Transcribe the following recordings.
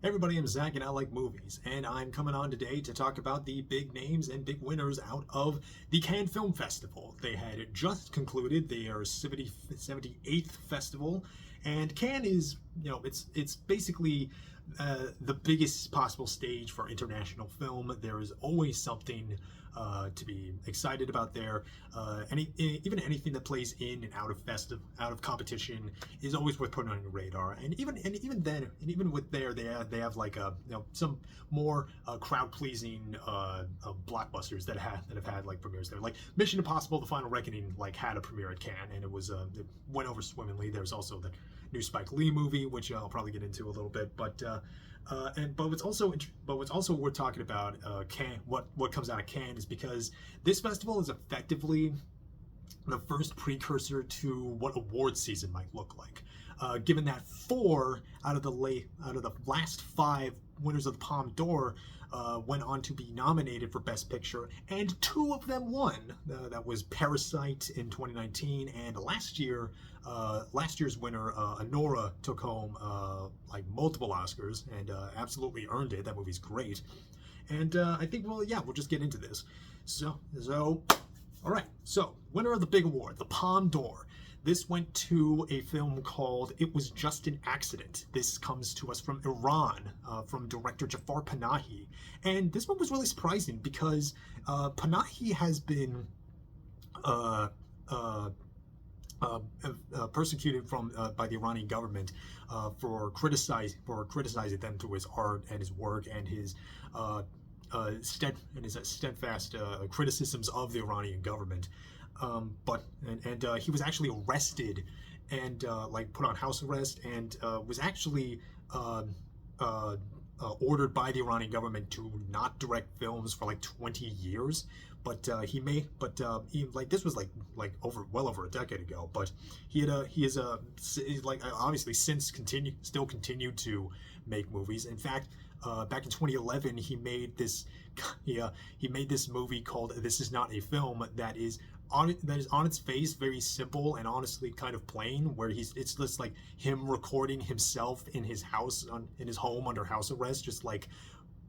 Hey everybody, I'm Zach and I like movies, and I'm coming on today to talk about the big names and big winners out of the Cannes Film Festival. They had just concluded their 78th festival, and Cannes is, it's basically the biggest possible stage for international film. There is always something to be excited about there. Even anything that plays in and out of competition is always worth putting on your radar. And even with there, they have like some more crowd pleasing blockbusters that have had like premieres there. Like Mission Impossible: The Final Reckoning had a premiere at Cannes, and it went over swimmingly. There's also the new Spike Lee movie, which I'll probably get into a little bit, but what's also worth talking about Cannes, what comes out of Cannes, is because this festival is effectively the first precursor to what award season might look like. Given that four out of the last five winners of the Palme d'Or went on to be nominated for Best Picture, and two of them won. That was Parasite in 2019, and last year's winner, Anora, took home multiple Oscars and absolutely earned it. That movie's great, and I think we'll just get into this. So all right, so winner of the big award, the Palme d'Or. This went to a film called It Was Just an Accident. This comes to us from Iran, from director Jafar Panahi. And this one was really surprising because Panahi has been uh, uh, persecuted by the Iranian government for criticizing them through his art and his work and his steadfast criticisms of the Iranian government. He was actually arrested and put on house arrest, and was actually ordered by the Iranian government to not direct films for 20 years. This was well over a decade ago. But he's obviously since still continued to make movies. In fact, back in 2011, he made this movie called This Is Not a Film that is on its face very simple and honestly kind of plain, where it's just like him recording himself in his home under house arrest, just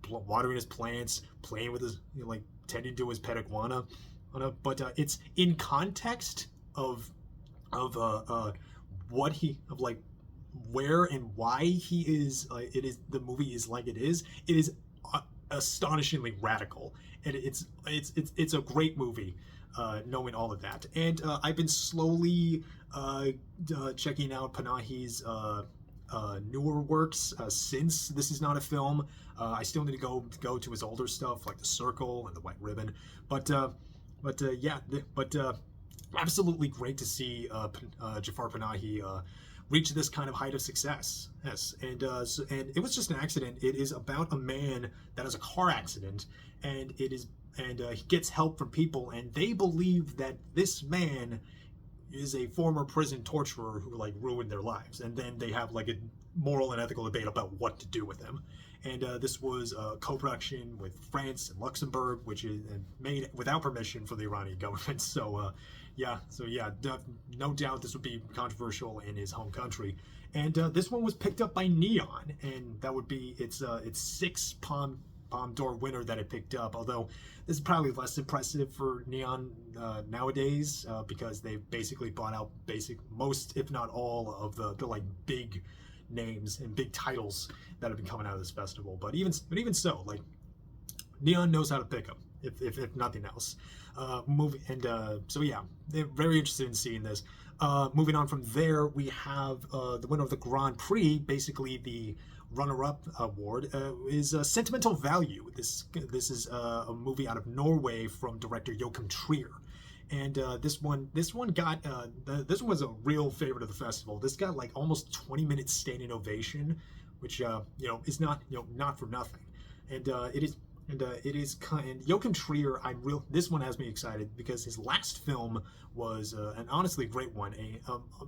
watering his plants, playing with his tending to his pet iguana. But it's in context of what he of like where and why he is. The movie is like it is. It is astonishingly radical, and it's a great movie. Knowing all of that, and I've been slowly checking out Panahi's newer works since This Is Not a Film. I still need to go to his older stuff like The Circle and The White Ribbon, but absolutely great to see Jafar Panahi reach this kind of height of success. Yes, and It Was Just an Accident. It is about a man that has a car accident, and he gets help from people, and they believe that this man is a former prison torturer who ruined their lives, and then they have a moral and ethical debate about what to do with him. And this was a co-production with France and Luxembourg, which is made without permission from the Iranian government. No doubt this would be controversial in his home country. And this one was picked up by Neon, and that would be its sixth Palme d'Or winner that it picked up. Although this is probably less impressive for Neon nowadays, because they've basically bought out most, if not all, of the big names and big titles that have been coming out of this festival. But even so, Neon knows how to pick them, if nothing else. They're very interested in seeing this. Moving on from there, we have the winner of the Grand Prix, basically the runner-up award, is Sentimental Value. This is a movie out of Norway from director Joachim Trier. And this one was a real favorite of the festival. This got almost 20 minutes standing ovation, which is not for nothing. And Joachim Trier, this one has me excited because his last film was an honestly great one.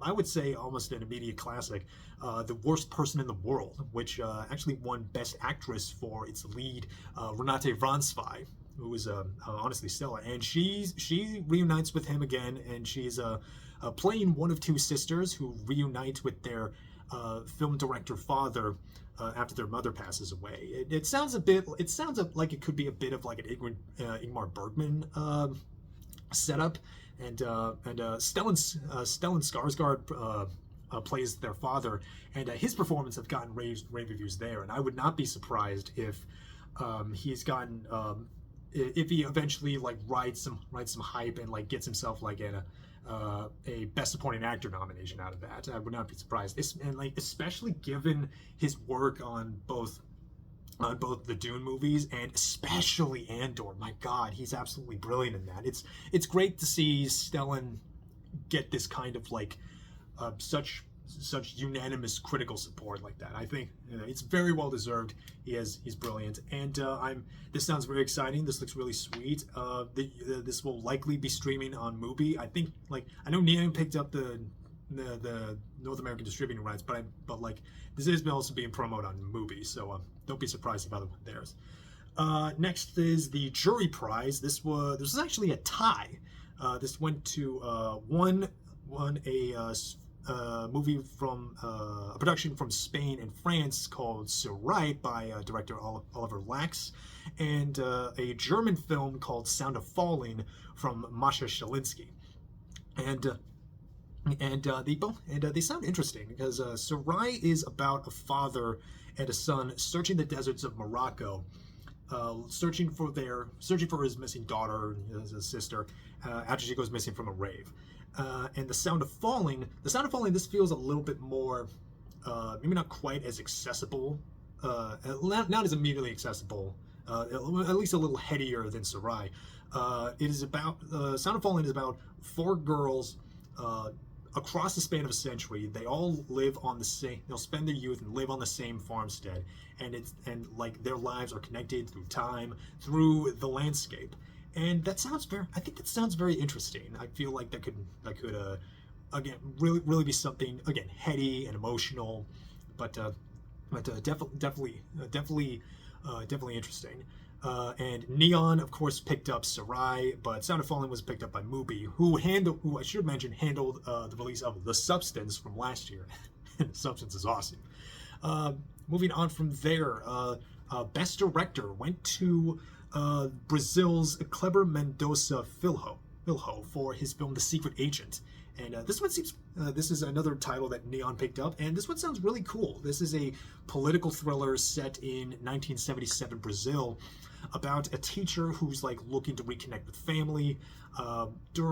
I would say almost an immediate classic, The Worst Person in the World, which actually won Best Actress for its lead, Renate Vransvy, who was honestly stellar. And she reunites with him again, and she's playing one of two sisters who reunite with their film director father after their mother passes away. It sounds like it could be a bit of like an Ingmar Bergman setup, and Stellan Skarsgård plays their father, and his performance have gotten rave reviews there, and I would not be surprised if he's gotten if he eventually like rides some hype and like gets himself like in a best supporting actor nomination out of that. I would not be surprised, and like especially given his work on both the Dune movies and especially Andor. My God, he's absolutely brilliant in that. It's great to see Stellan get this kind of like such unanimous critical support like that. I think it's very well deserved. He's brilliant, and this sounds very exciting. This looks really sweet. This will likely be streaming on Mubi. I think I know Neon picked up the North American distributing rights, but like this is also being promoted on Mubi, so don't be surprised if other one theirs. Next is the jury prize. This was actually a tie. This went to won a movie from a production from Spain and France called Surrite by director Oliver Lax, and a German film called Sound of Falling from Masha Shalinsky. They sound interesting because Sarai is about a father and a son searching the deserts of Morocco, searching for his missing daughter, his sister, after she goes missing from a rave. And the Sound of Falling, this feels a little bit more, maybe not quite as accessible, not as immediately accessible, at least a little headier than Sarai. It is about, Sound of Falling is about four girls across the span of a century. They all live on they'll spend their youth and live on the same farmstead, and like their lives are connected through time, through the landscape. And I think that sounds very interesting. I feel like that could again really be something again heady and emotional, but definitely interesting. And Neon, of course, picked up Sarai, but Sound of Falling was picked up by Mubi, who I should mention handled the release of The Substance from last year. The Substance is awesome. Moving on from there, Best Director went to Brazil's Kleber Mendonça Filho for his film The Secret Agent. And this is another title that Neon picked up, and this one sounds really cool. This is a political thriller set in 1977 Brazil about a teacher who's like looking to reconnect with family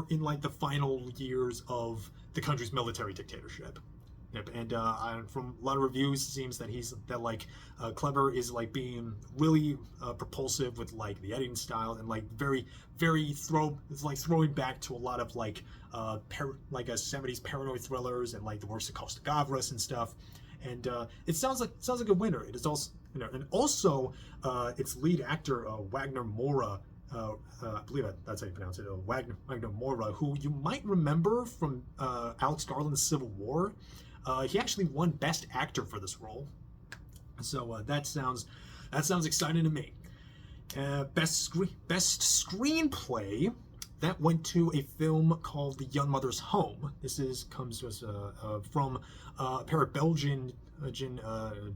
in like the final years of the country's military dictatorship. Yep. And from a lot of reviews, it seems that Kleber is like being really propulsive with like the editing style, and like throwing back to a lot of like a 70s paranoid thrillers and like the works of Costa Gavras and stuff. And it sounds like a winner. It is also its lead actor Wagner Moura. I believe that's how you pronounce it. Wagner Moura, who you might remember from Alex Garland's Civil War. He actually won Best Actor for this role, so that sounds exciting to me. Best Screenplay, that went to a film called The Young Mother's Home. This comes to us from a pair of Belgian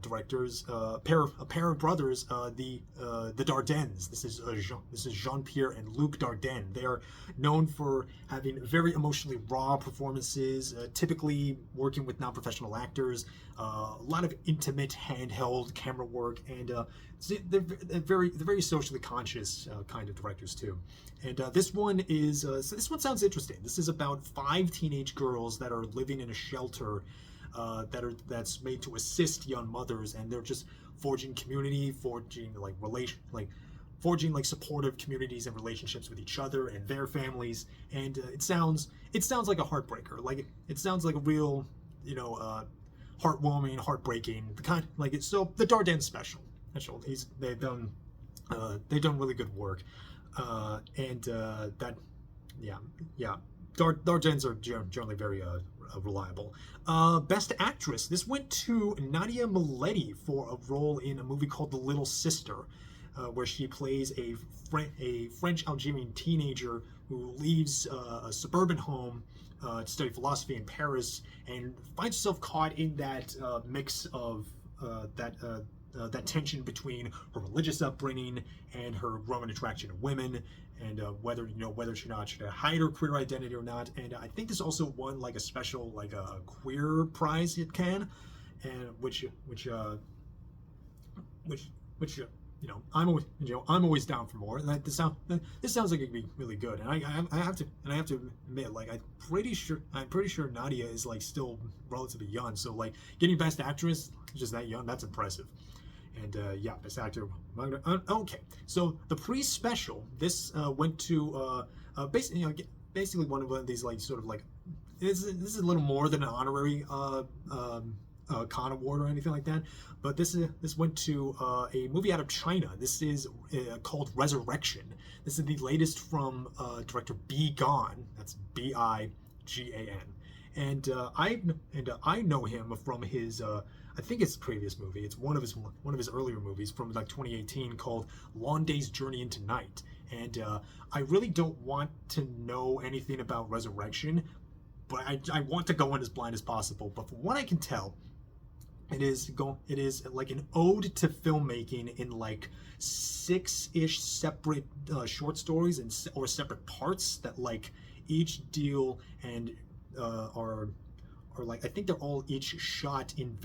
directors, a pair of brothers, the Dardennes. This is Jean-Pierre and Luc Dardenne. They are known for having very emotionally raw performances, typically working with non-professional actors, a lot of intimate handheld camera work, and they're very socially conscious kind of directors too. And this one sounds interesting. This is about 5 teenage girls that are living in a shelter that's made to assist young mothers, and they're just forging supportive communities and relationships with each other and their families. And it sounds like a heartbreaker. Like it sounds like a real, heartwarming, heartbreaking, the kind like it. So the Dardenne special. They've done really good work, Dardennes are generally very reliable. Best Actress. This went to Nadia Meletti for a role in a movie called The Little Sister, where she plays a French Algerian teenager who leaves a suburban home to study philosophy in Paris, and finds herself caught in that mix of that tension between her religious upbringing and her growing attraction to women, and whether she not should hide her queer identity or not. And I think this also won like a special like a queer prize at Cannes, and which I'm always down for more. And this sounds like it could be really good. And I have to admit, like I'm pretty sure Nadia is like still relatively young. So like getting Best Actress just that young, that's impressive. And yeah, Best Actor. Okay, so the pre-special, this went to basically one of these like sort of like this is a little more than an honorary Cannes award or anything like that, but this went to a movie out of China. This is called Resurrection. This is the latest from director Bi Gan. That's Bigan, and I know him from his. I think his previous movie. It's one of his earlier movies from like 2018 called Long Day's Journey into Night. And I really don't want to know anything about Resurrection, but I want to go in as blind as possible. But from what I can tell, it is like an ode to filmmaking in like 6-ish separate short stories or separate parts that like each deal and are like I think they're all each shot in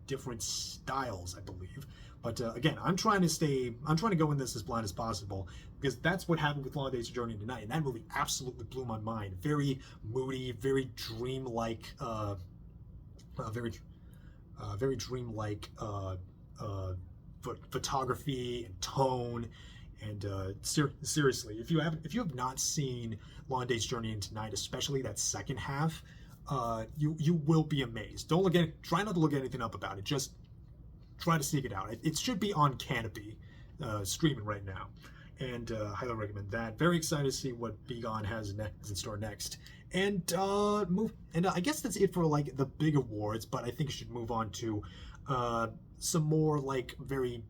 different styles, I believe. But again, I'm trying to go in this as blind as possible because that's what happened with Long Day's Journey into Night, and that movie absolutely blew my mind. Very moody, very dreamlike, very dreamlike photography and tone. And seriously, if you have not seen Long Day's Journey into Night, especially that second half, you will be amazed. Try not to look anything up about it. Just try to seek it out. It should be on Canopy, streaming right now, and highly recommend that. Very excited to see what Bi Gan has in store next. And I guess that's it for like the big awards. But I think we should move on to some more like very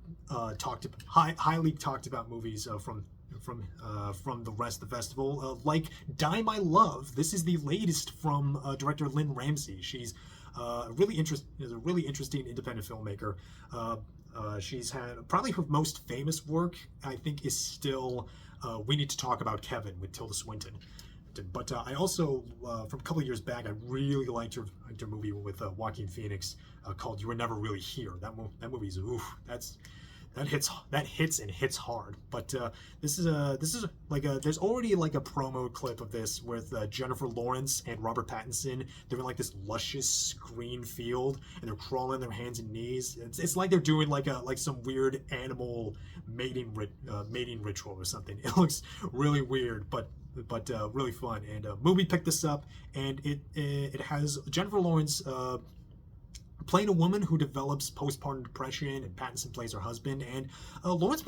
highly talked about movies from the rest of the festival, like Die My Love. This is the latest from director Lynne Ramsay. She's a really interesting independent filmmaker. She's had probably her most famous work, I think, is still We Need to Talk About Kevin with Tilda Swinton. But I also, from a couple of years back, I really liked her movie with Joaquin Phoenix called You Were Never Really Here. That movie's that hits and hits hard. But this is like there's already like a promo clip of this with Jennifer Lawrence and Robert Pattinson. They're in like this luscious green field and they're crawling on their hands and knees. It's like they're doing like some weird animal mating ritual or something. It looks really weird, but really fun. And movie picked this up, and it has Jennifer Lawrence playing a woman who develops postpartum depression, and Pattinson plays her husband. And Lawrence's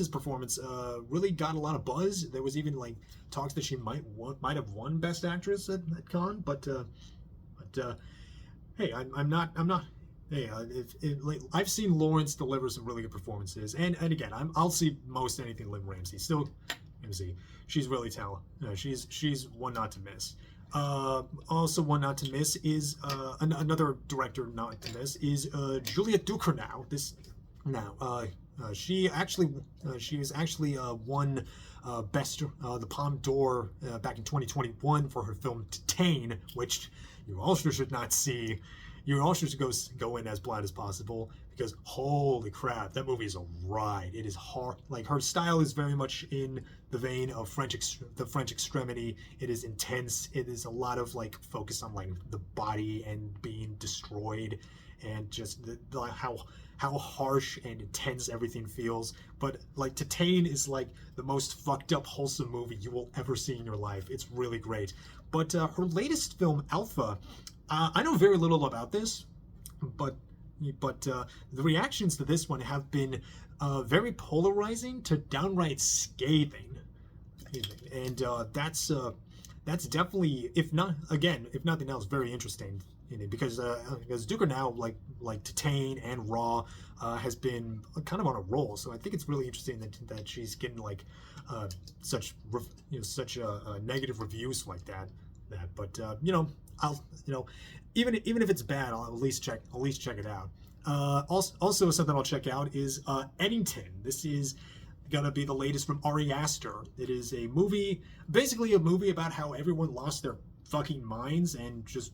performance really got a lot of buzz. There was even like talks that she might have won Best Actress at Cannes. But hey, I'm not. Hey, I've seen Lawrence deliver some really good performances, and again, I'll see most anything Lynne Ramsay. Still, let me see, she's really talented. She's one not to miss. Also one not to miss is another director not to miss is Juliette Ducournau. She was actually won the Palme d'Or back in 2021 for her film Titane, which you also should not see. You also should go in as blind as possible, because holy crap, that movie is a ride. It is hard. Like, her style is very much in the vein of the French Extremity. It is intense. It is a lot of like focus on like the body and being destroyed, and just how harsh and intense everything feels. But like Titane is like the most fucked up wholesome movie you will ever see in your life. It's really great. But her latest film, Alpha, I know very little about this, but the reactions to this one have been very polarizing to downright scathing, and that's definitely, if nothing else, very interesting. in it because Duker now like Titane and Raw has been kind of on a roll. So I think it's really interesting that she's getting like such such negative reviews like that. But I'll even if it's bad, I'll at least check it out. Also something I'll check out is Eddington. This is gonna be the latest from Ari Aster. It is a movie, basically a movie about how everyone lost their fucking minds and just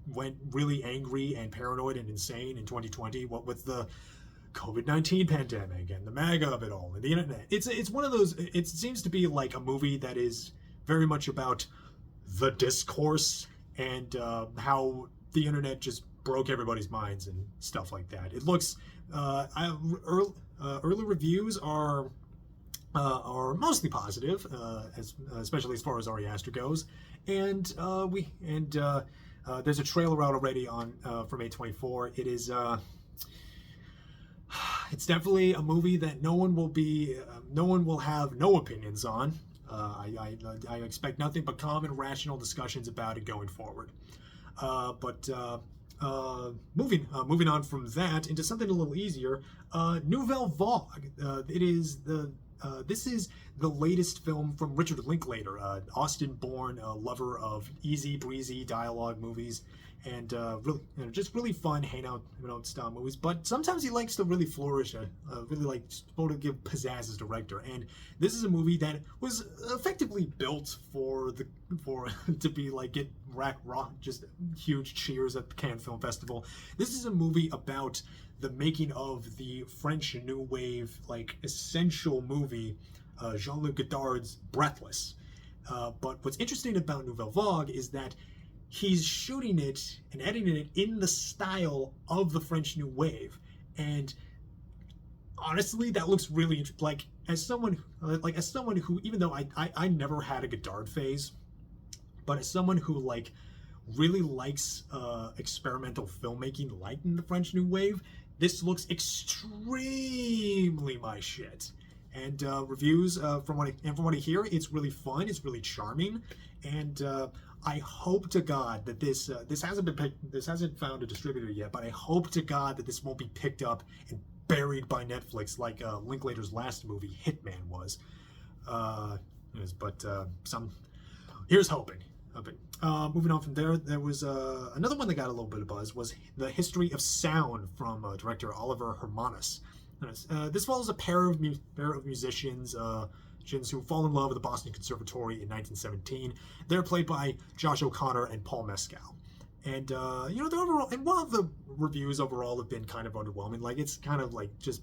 went really angry and paranoid and insane in 2020. What with the COVID-19 pandemic and the MAGA of it all and the internet. It's one of those. It seems to be like a movie that is very much about the discourse and how the internet just broke everybody's minds and stuff like that. It looks early reviews are mostly positive, especially as far as Ari Aster goes, and there's a trailer out already on from A24. It is it's definitely a movie that no one will have no opinions on. I expect nothing but calm and rational discussions about it going forward. Moving on from that into something a little easier, Nouvelle Vague. This is the latest film from Richard Linklater, Austin-born lover of easy breezy dialogue movies, and just really fun hangout style movies. But sometimes he likes to really flourish, really like to give pizzazz as director. And this is a movie that was effectively built for to be like get rock just huge cheers at the Cannes Film Festival. This is a movie about the making of the French New Wave, like essential movie, Jean-Luc Godard's Breathless. But what's interesting about Nouvelle Vague is that he's shooting it and editing it in the style of the French New Wave, and honestly, that looks really like as someone who, even though I never had a Godard phase, but as someone who like really likes experimental filmmaking like in the French New Wave, this looks extremely my shit. And reviews from what I hear, it's really fun, it's really charming, and I hope to God that this hasn't found a distributor yet, but I hope to God that this won't be picked up and buried by Netflix like Linklater's last movie Hitman was. Here's hoping. Moving on from there was another one that got a little bit of buzz, was The History of Sound from director Oliver Hermanus. This follows a pair of musicians who fall in love with the Boston Conservatory in 1917. They're played by Josh O'Connor and Paul Mescal. And while the reviews overall have been kind of underwhelming, like it's kind of like just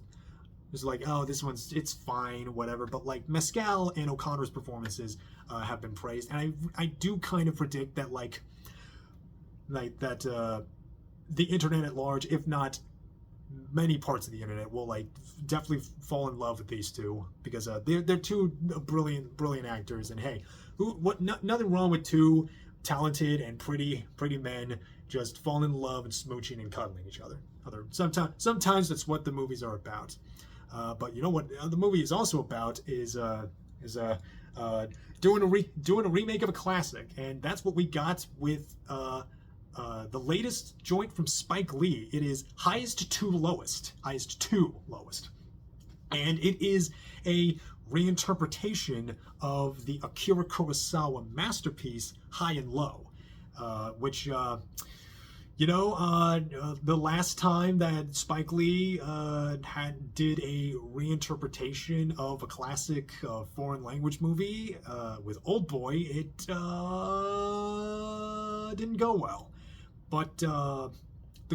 like, oh, it's fine, whatever. But like Mescal and O'Connor's performances have been praised, and I do kind of predict that the internet at large, if not many parts of the internet, will like definitely fall in love with these two, because they're two brilliant actors, and hey, nothing wrong with two talented and pretty men just falling in love and smooching and cuddling each other. Sometimes that's what the movies are about. But you know what the movie is also about is doing a remake of a classic, and that's what we got with the latest joint from Spike Lee. It is Highest to Lowest, and it is a reinterpretation of the Akira Kurosawa masterpiece High and Low, which the last time that Spike Lee did a reinterpretation of a classic foreign language movie with Old Boy, it didn't go well. But the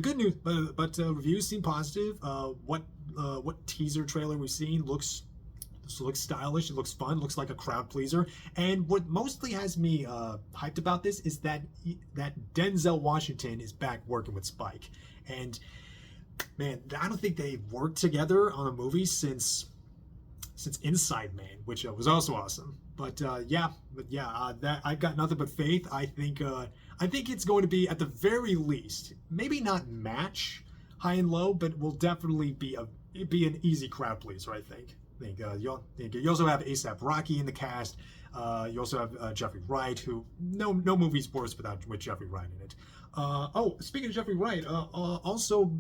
good news, reviews seem positive. What teaser trailer we've seen looks stylish. It looks fun. Looks like a crowd pleaser. And what mostly has me hyped about this is that Denzel Washington is back working with Spike. And man, I don't think they've worked together on a movie since Inside Man, which was also awesome. But that I've got nothing but faith. I think it's going to be, at the very least, maybe not match High and Low, but will definitely be an easy crowd pleaser, I think. think you also have A$AP Rocky in the cast. You also have Jeffrey Wright, who no movie's worse with Jeffrey Wright in it. Oh, speaking of Jeffrey Wright, also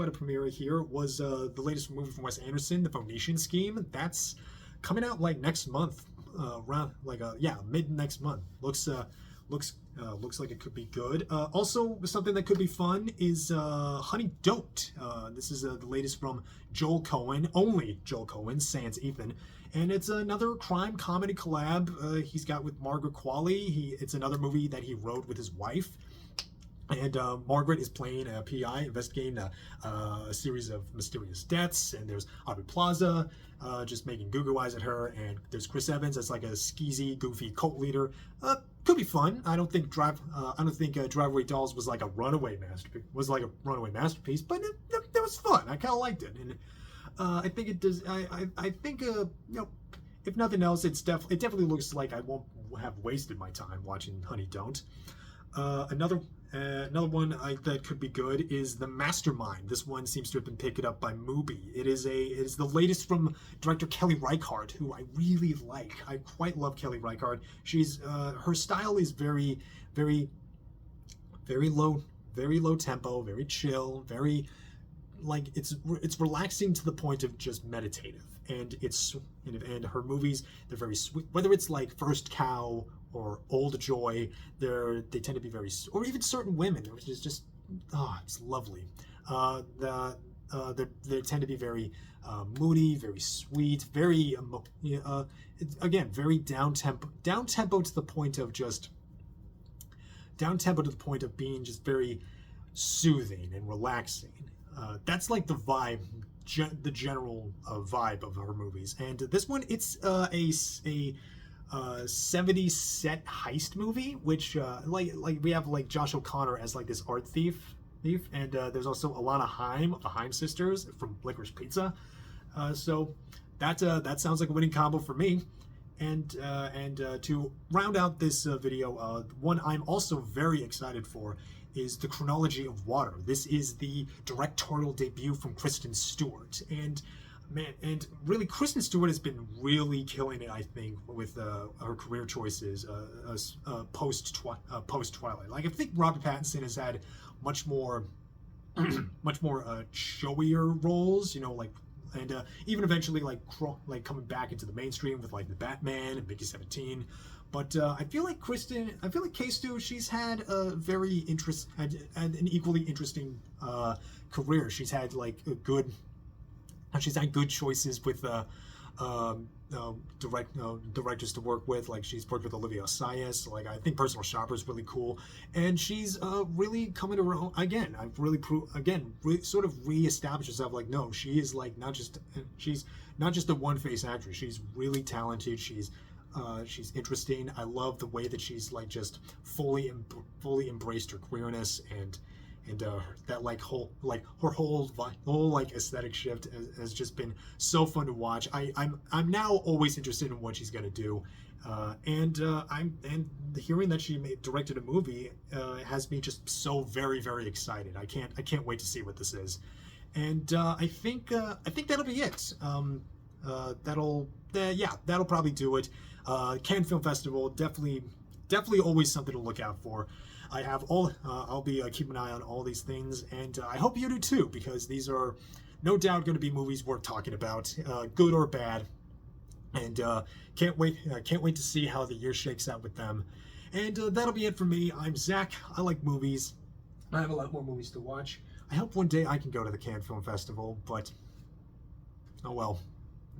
at a premiere here was the latest movie from Wes Anderson, The Phoenician Scheme. That's coming out like next month, around like mid next month. Looks like it could be good. Also, something that could be fun is Honey Don't. This is the latest from Joel Coen, only Joel Coen, sans Ethan. And it's another crime comedy collab he's got with Margaret Qualley. It's another movie that he wrote with his wife. And Margaret is playing a PI investigating a series of mysterious deaths. And there's Aubrey Plaza just making goo-goo eyes at her. And there's Chris Evans as like a skeezy, goofy cult leader. Could be fun. I don't think Driveway Dolls was like a runaway masterpiece, but it was fun. I kind of liked it, and I think it does. I think if nothing else, it definitely looks like I won't have wasted my time watching Honey Don't. Another one that could be good is The Mastermind. This one seems to have been picked up by Mubi. It is the latest from director Kelly Reichardt, who I really like. I quite love Kelly Reichardt. She's her style is very, very, very low tempo, very chill, very like it's relaxing to the point of just meditative. And and her movies, they're very sweet. Whether it's like First Cow or Old Joy, they tend to be very, or even Certain Women, which is just it's lovely. They tend to be very moody, very sweet, very again very down tempo to the point of being just very soothing and relaxing. That's like the vibe. The general vibe of her movies, and this one, it's a 70s set heist movie, which like we have like Josh O'Connor as like this art thief, and there's also Alana Haim of the Haim sisters from Licorice Pizza. So that sounds like a winning combo for me. And to round out this video, one I'm also very excited for is The Chronology of Water. This is the directorial debut from Kristen Stewart, and really Kristen Stewart has been really killing it, I think, with her career choices post Twilight. Like, I think Robert Pattinson has had much more showier roles, and even eventually like coming back into the mainstream with like the Batman and Mickey 17. But I feel like K-Stu, she's had an equally interesting career. She's had like good choices with directors to work with. Like, she's worked with Olivia Assayas. Like, I think Personal Shopper is really cool, and she's really coming to her own again. I've really sort of reestablished herself. Like, no, she is like she's not just a one-face actress. She's really talented. She's interesting. I love the way that she's like just fully embraced her queerness, and that her whole like aesthetic shift has just been so fun to watch. I'm now always interested in what she's gonna do, and hearing that she directed a movie has me just so very, very excited. I can't wait to see what this is, and I think that'll be it. That'll probably do it. Cannes Film Festival, definitely always something to look out for. I have I'll be keeping an eye on all these things, and I hope you do too, because these are no doubt going to be movies worth talking about, good or bad. And can't wait to see how the year shakes out with them. And that'll be it for me. I'm Zach. I like movies. I have a lot more movies to watch. I hope one day I can go to the Cannes Film Festival, but oh well.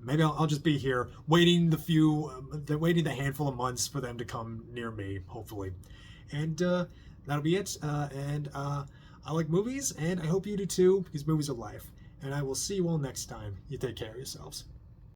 Maybe I'll just be here waiting the handful of months for them to come near me, hopefully. And that'll be it. And I like movies, and I hope you do too, because movies are life. And I will see you all next time. You take care of yourselves.